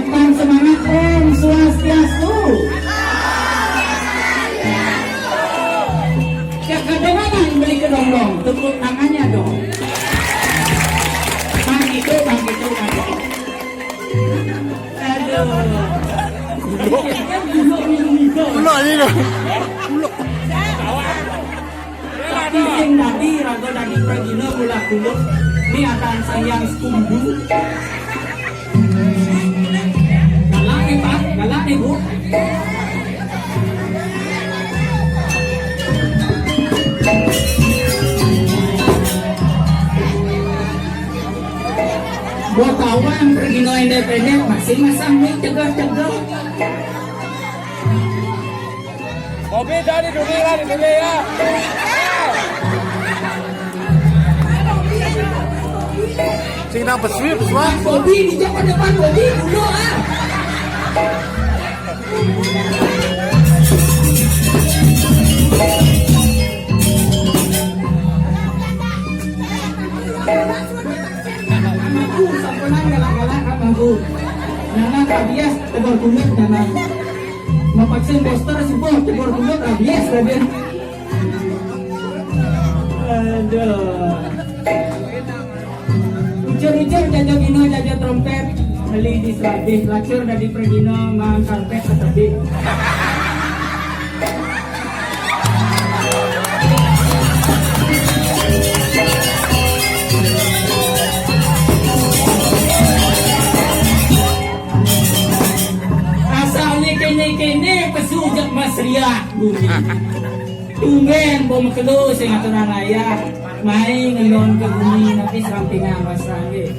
ucapkan semangat Om Swastiastu. Kedengaran beli kedong-dong, tepuk tangannya dong. Bang itu. Aduh. Pulak ni dah. Sing tadi raga tadi pragina mula kuluk ni akan sayang sekumbu. Galak ni Pak, galak ni Bu. Buat kawan pragina independen masih masang ni cegah-cegah. Mobil dah di dunia ya. Sing nak besui. Bobby di depan Bobby dulu ah. Aku sampenan galak-galak abangku. Nana kabias tebor kulit nana. Mapaksin poster sibuk tebor kulit kabias raden. Aduh. Ujar-ujar jaja gino jaja trompet beli di selabih lacur dari pergino mang karpet tetapi asalnya kene pesujak mas riak bumi tungen bom kelo sing aturan ayah main ngelon ke bumi nanti sampingan wasrange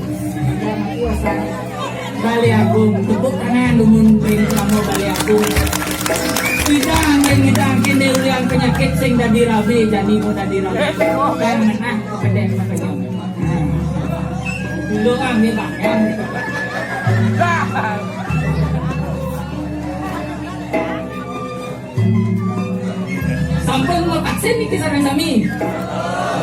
Bali Agung tepuk tangan lumun ring lamo Bali Agung ngidang kini ulian penyakit sing dadi rabi jadi mau dadi rabi kan menah kedeng makanya dulu kami bahkan sampai mau vaksin nih kisaran kami.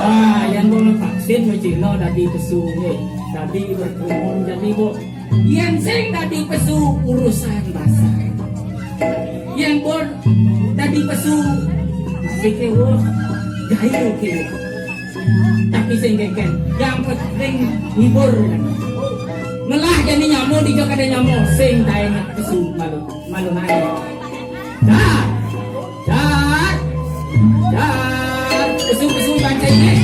Wah, yang mau vaksin mau Cina tadi pesu nih, tadi berkerumun jadi bu. Yang sing tadi pesu urusan basah. Yang pun tadi pesu pikir wah jahil kiri. Tapi sing keken, yang penting hibur. Ngelah jadi nyamuk di jok ada nyamuk sing tayang pesu malu naik. Dan pesu baca ini.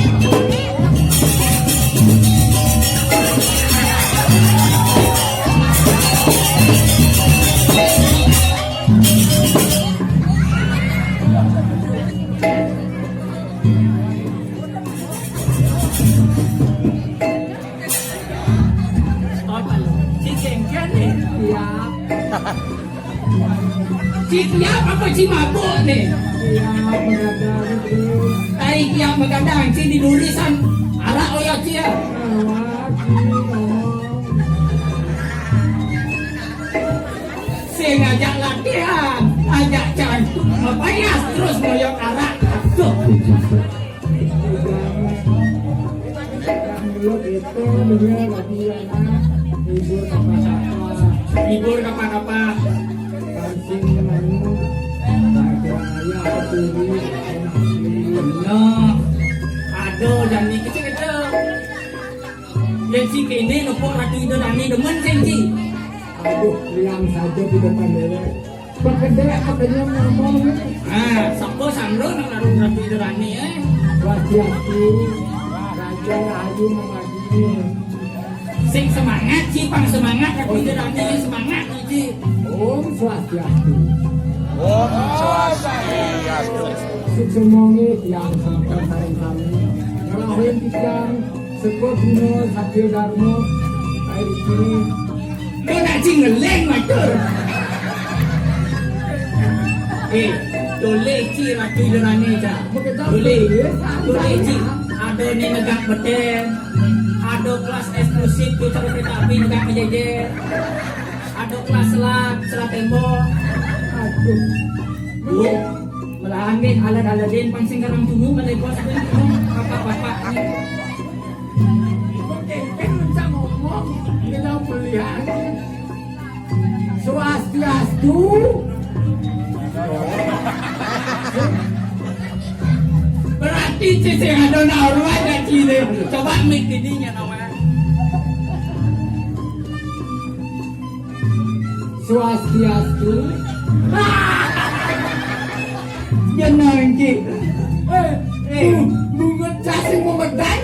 Siap apa si mabuk nih? Tarik yang begadang si di tulisan arak oyot dia. Saya ngajak latihan, ajak cantum, payas terus ngoyok arak. Tuh. Hibur apa-apa. Aduh, dan ni kita yang si kini lupa ratu itu dan ni demen sensi. Aduh, yang saja di depan dia. Pekerja katanya ngomong. Sako sangro nak ratu itu dan ni Wajahku, raja ayu mengaji. Sing semangat, cipang semangat ratu itu dan ni semangat ni. Om Swastiastu. Om Swastiastu. Semuanya yang sampai hari kami. Ngelahin pikiran sekot dino satya dharma. Air ini. Kau nak cingeleng macam. Boleh ci ratu itu dan ni je. Boleh ci. Ada ni negak betel. Ada kelas eksklusif tu cara kereta api negak menjejer. Ada kelas selat tembok. Aduh. Bu, melahan ni alat-alatin pangsing karang tunggu balai bos pun bapak-bapak ni. Kan ngomong, kita melihat Swastiastu. Berarti cici ada naruh ada cici. Coba mik didinya namanya. Swastiastu. Jangan cik. Bunga cacing memedang.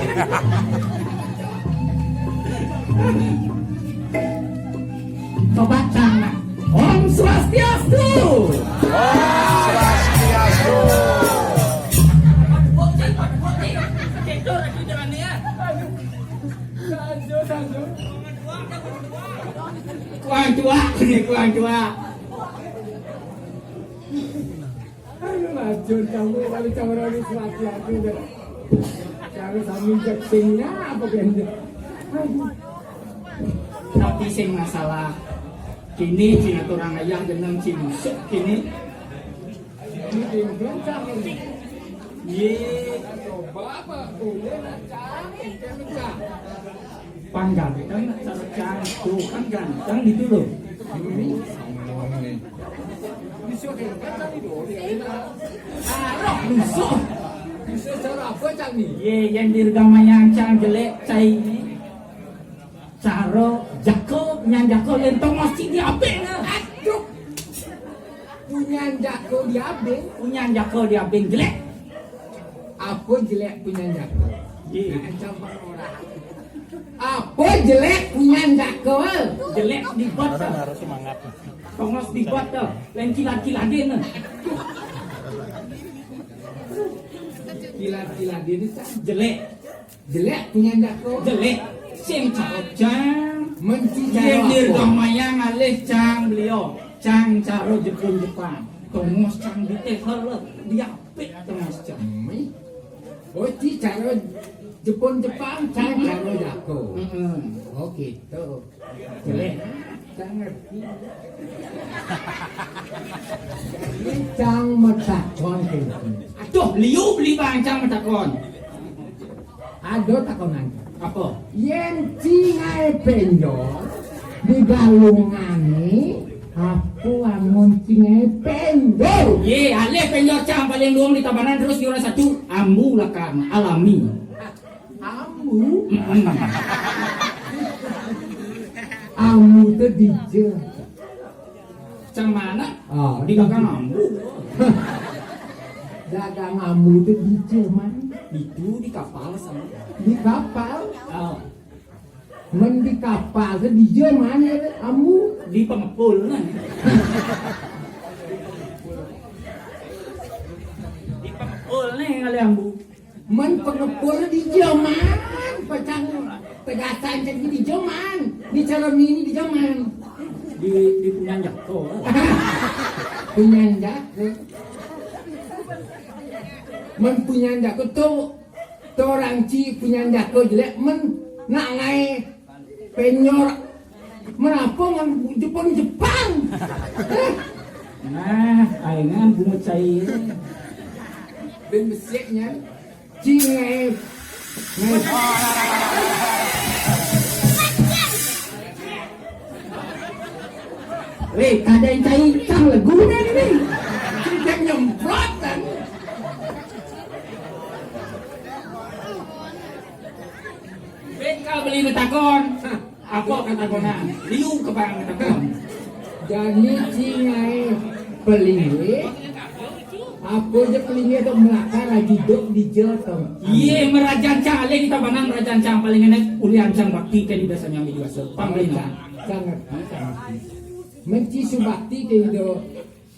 Coba tangan. Om Swastiastu. Swastiastu. Kuang tua, ini kuang tua. Ayo lanjut kamu kalau cara ini Swastiastu. Cara sambil jaksingnya apa benda? Tapi sing masalah kini cina turang ayah jeneng cimusuk kini. Ini bencang ini. Ye, Bapak boleh lancar, bencang. pangganteng cara cang tuh kan ganteng gitu loh. Bisa kayak bencang itu. Arok busuk. Bisa cara apa cang nih? Ye, yang dirgama yang cang jelek cai ini. Caro jako nyang jako lentong mesti diabeng. Aduh, punya jako diabeng. Punya jako diabeng jelek. Apa jelek punya jako? Ye, Ancaman orang. Apa jelek punya jako? jelek dibuat tuh. Harus semangat. Tongos dibuat tuh. Lain kilat-kilat dia nih. Kilat-kilat ini cang. Jelek, Jelek punya jako. jelek. Sing caro cang. Menci Yang cara apa? dirgama yang alih cang beliau. Cang caro Jepun-Jepang. Tongos cang diteher lah. Diapik tongos cang. Oh, ci cara Jepun-Jepang, cang cara jako. Oh gitu. Jelek. Cang ngerti. Ini cang metakon gitu. Aduh, liu beli bangcang metakon. Ada takonan. Apa? Yen cingai penjol di galungane aku angon cingai penjol. Ye, alih penjor cang paling luang di tabanan terus juara satu. Ambu lah kan, alami. Amu, amu tuh dijel. Cang mana? Oh, Di kakak ambu. dagang amu tuh dijel man. Itu di kapal sama. Di kapal, Oh, men di kapal tuh dijel mana amu? di pengepul kan. Di pengepul nih kali ambu. Men pengepul di jaman, pecang tegasan jadi di jaman, di calon ini di jaman, Di punya jako. penyandak, men penyandak itu orang ci penyandak jelek, men nak ngai penyor, menapa ngan Jepang, Nah, aingan bunga cair. ben besiknya, ci ngai, Weh, ada yang cair cang lagu nih. ci nyemprot kan. Ben kau beli metakon. Apa katakonan? Liu ke bang metakon. Jadi cingai pelinge, apa je pelinge itu melakar lagi duduk di jotong. Iya, merajang cang alih di tabanan merajang cang paling enak ulian cang bakti kan di biasanya ambil juga pamrina. Sangat, sangat. Menci subakti ke itu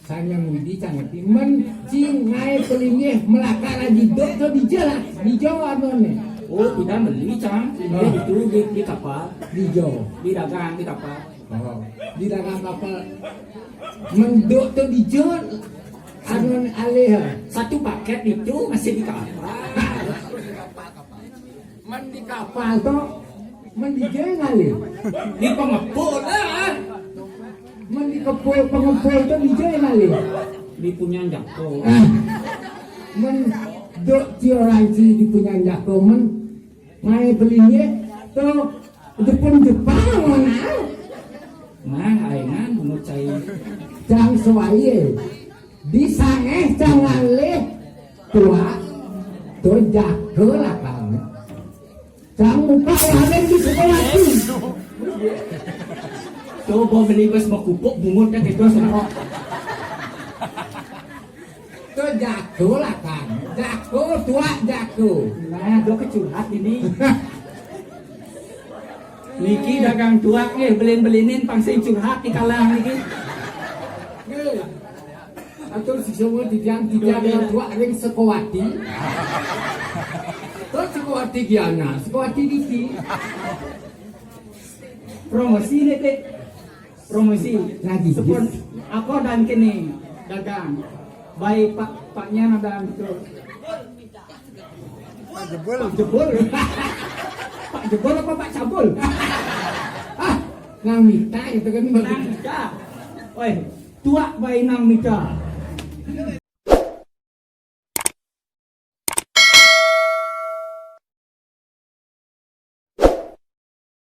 sanya mudi sangat. Menci ngai pelinge melakar lagi duduk itu di jelas di Jawa nih. Oh, tidak beli cang. Ini itu di kapal, Di Jawa. di dagang di kapal. Oh, di dalam kapal menduk tuh di Jawa. Anon alih. Satu paket itu masih di kapal. Men di kapal tuh men di Jawa alih. Di pengepul lah. Men di kepul pengepul tuh di Jawa alih. Di punya jako. Men dok orang si di punya jako men ngai belinya tuh Jepang mana Nah, aingan menurut saya. Jang suai disangeh jangan leh tua tojak lah kamu. Jang muka yang di sekolah tu. Coba beli bas makupuk bungutnya gitu sana. Tojak lah kamu. Jago tua jago. Nah, do kecurhat ini. Niki dagang tuak belin-belinin pangsing curhat di kalang niki. Atau si semua tiang yang tua ring sekowati. Terus sekowati giana, sekowati diki. Promosi deh teh. Promosi Lagi. Sepon aku dan kini dagang. Baik paknya nadang itu. Pak Jebol. Pak Jebol apa Pak Cabul? Nang mita itu kan Nang Mika. Oi, tua bayi Nang Mika.